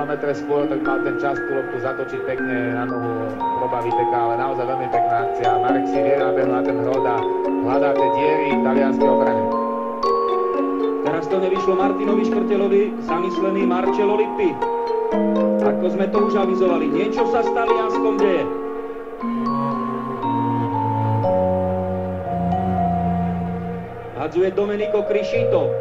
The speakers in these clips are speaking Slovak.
metre skôr, tak mal ten čas tú loptu zatočiť pekne na nohu Roba Viteka, ale naozaj veľmi pekná akcia. Marek si vie nabehnúť na ten hrod a hľadá tie diery talianskej obrany. Teraz to nevyšlo Martinovi Škrtelovi, zamyslený Marcello Lippi. Ako sme to už avizovali, niečo sa s Talianskom deje. Hadzuje Domenico Criscito.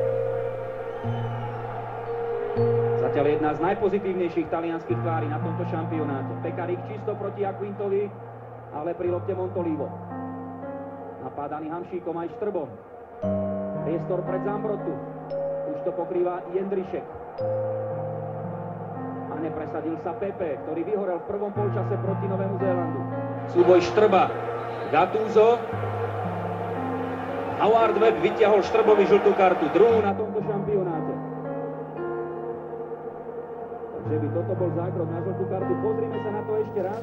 Zatiaľ jedna z najpozitívnejších talianských tvári na tomto šampionáte. Pekarík čisto proti Aquintovi, ale pri lopte Montolivo. Napádaný Hamšíkom aj Štrbom. Priestor pred Zambrotu. Už to pokrýva Jendrišek. A nepresadil sa Pepe, ktorý vyhorel v prvom polčase proti Novému Zélandu. Súboj Štrba. Gattuso. Howard Webb vytiahol Štrbovi žltú kartu. Druhú na tomto šampionáte. Takže by toto bol zákrok na žltú kartu. Pozrime sa na to ešte raz.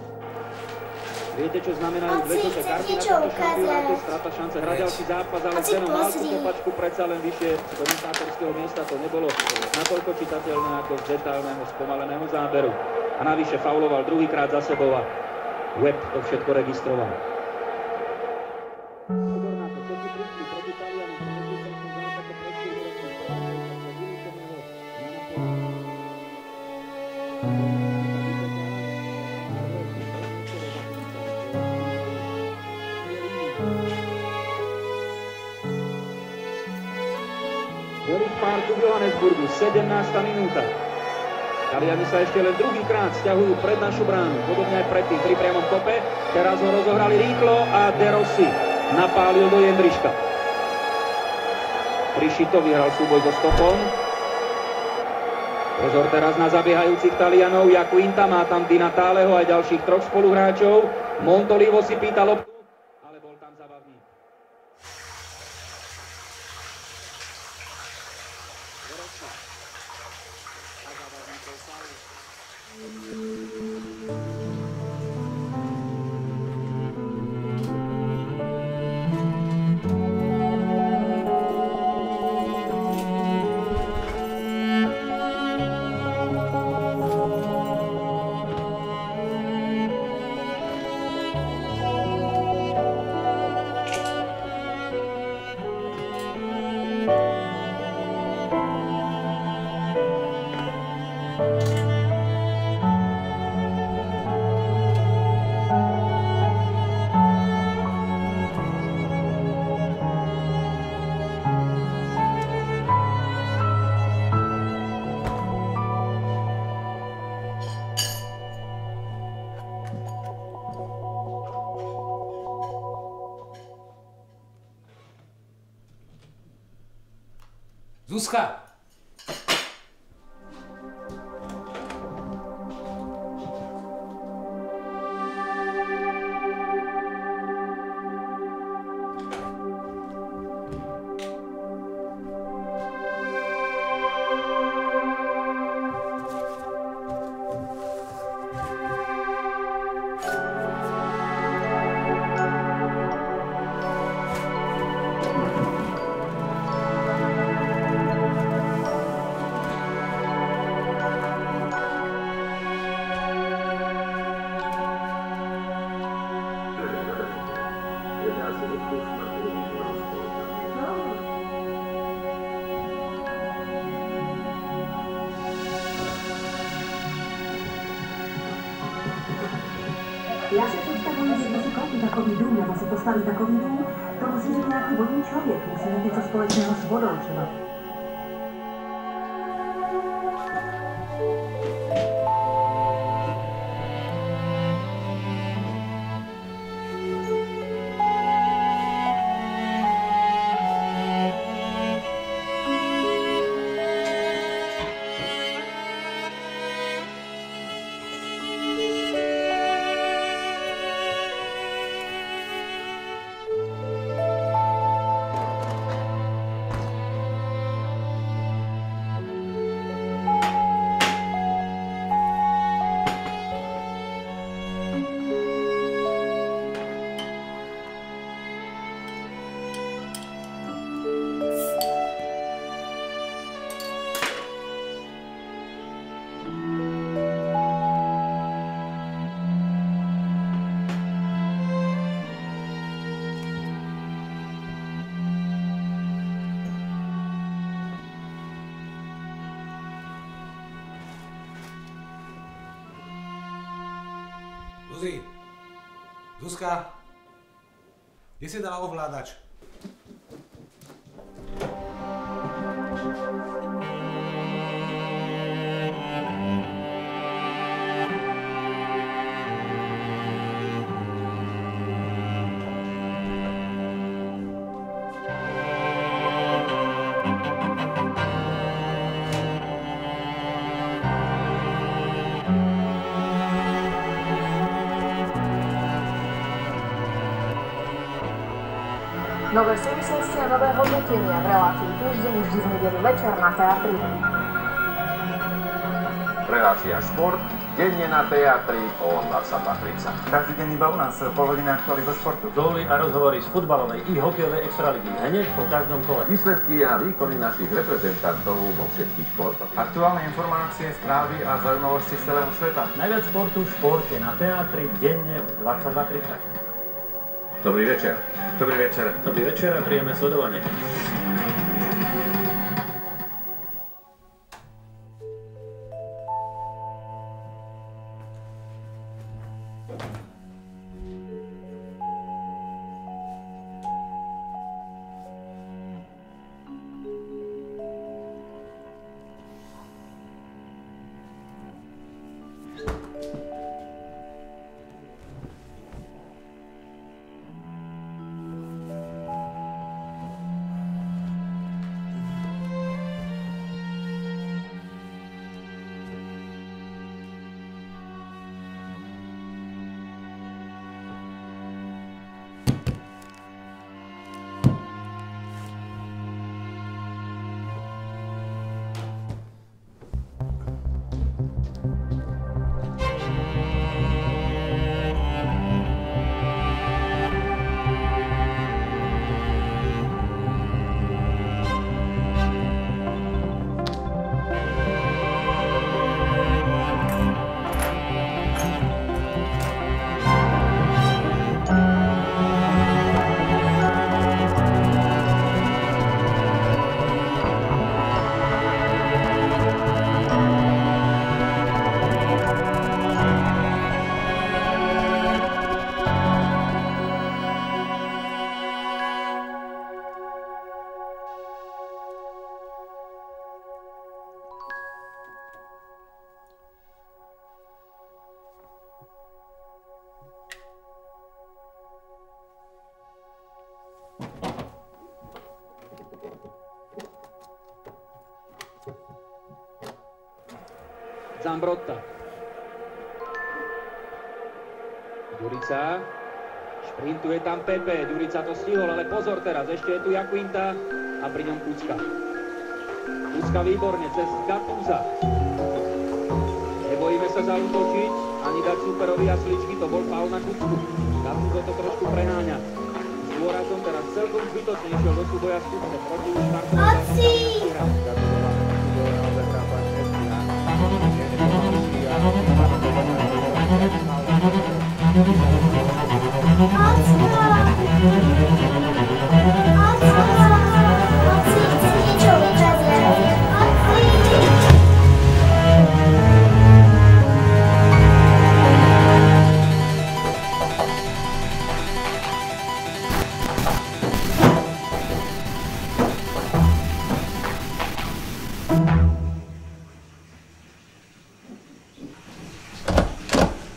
Viete, čo znamenajú dve žlté karty na tomto šampionáte? Strata šance hrať ďalší zápas, ale cenou malú kopačku predsa len vyššie z komentátorského miesta. To nebolo natoľko čitateľné ako z detailného spomaleného záberu. A navyše fauloval druhýkrát za sebou a Webb to všetko registroval. Parku v Johannesburgu, 17. minúta. Taliani sa ešte len druhýkrát sťahujú pred našu bránu, podobne aj predtým pri priamom kope. Teraz ho rozohrali rýchlo a De Rossi napálil do Jendriška. Criscito vyhral súboj so stopom. Pozor teraz na zabiehajúcich Talianov. Jaquinta má tam Di Nataleho aj ďalších troch spoluhráčov. Montolivo si pýta loptu, ale bol tam zabavník. Zuzka! Já si představuji, že když si koupí takový dům nebo si postaví takový dům, to musí být nějaký vodní člověk, musí mít něco společného s vodou třeba. Zuzi! Zuzka! Kde si dala ovládač? Nové súvislosti a nové hodnotenia v relácii Týždeň vždy v nedeľu večer na Teatri. Relácia Šport, denne na Teatri o 22:30. Každý deň iba u nás, pol hodiny aktuálny zo športu. Dóly a rozhovory z futbalovej i hokejovej extraligy hneď po každom kole. Výsledky a výkony našich reprezentantov vo všetkých športoch. Aktuálne informácie, správy a zaujímavosti z celého sveta. Najviac športu v športe na Teatri denne v 22:30. Dobrý večer. Dobrý večer. Dobrý večer a príjemné sledovanie. Zambrotta. Ďurica. Šprintuje tam Pepe. Ďurica to stihol, ale pozor teraz. Ešte je tu Jakuinta a pri ňom Kucka. Kucka výborne cez Gattusa. Nebojíme sa zaútočiť ani dať superovi jasličky. To bol faul na Kucku. Gattuso to trošku preháňa. S dôrazom teraz celkom zbytočne išiel do súboja s Kuckom. Proti už štartoval.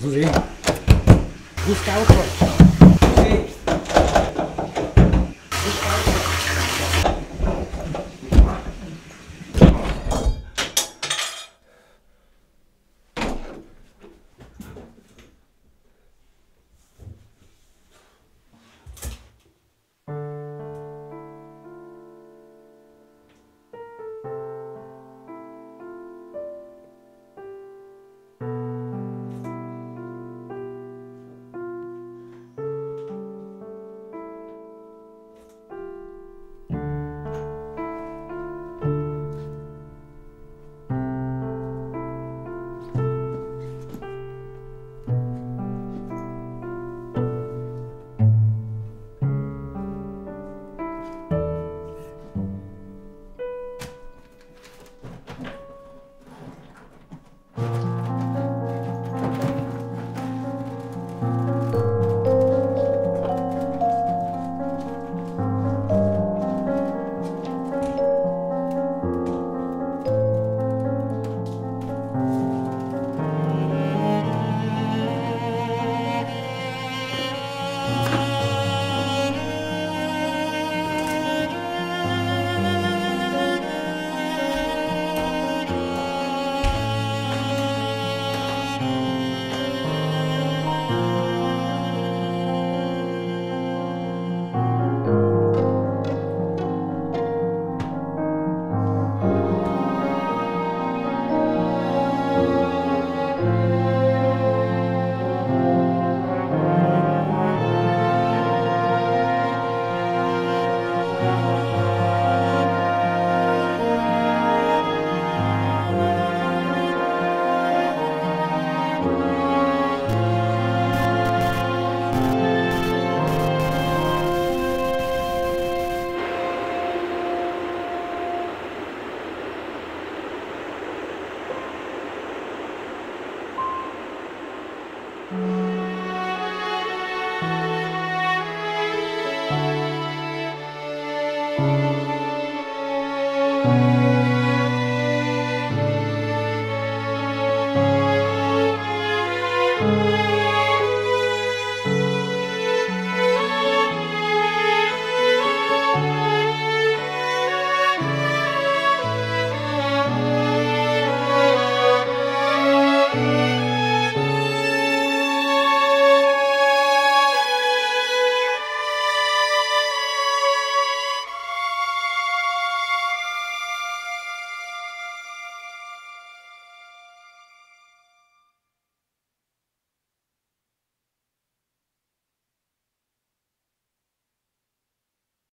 Zuzi! Zuzka, otvor! Zuzi! Zuzka, otvor! Thank you.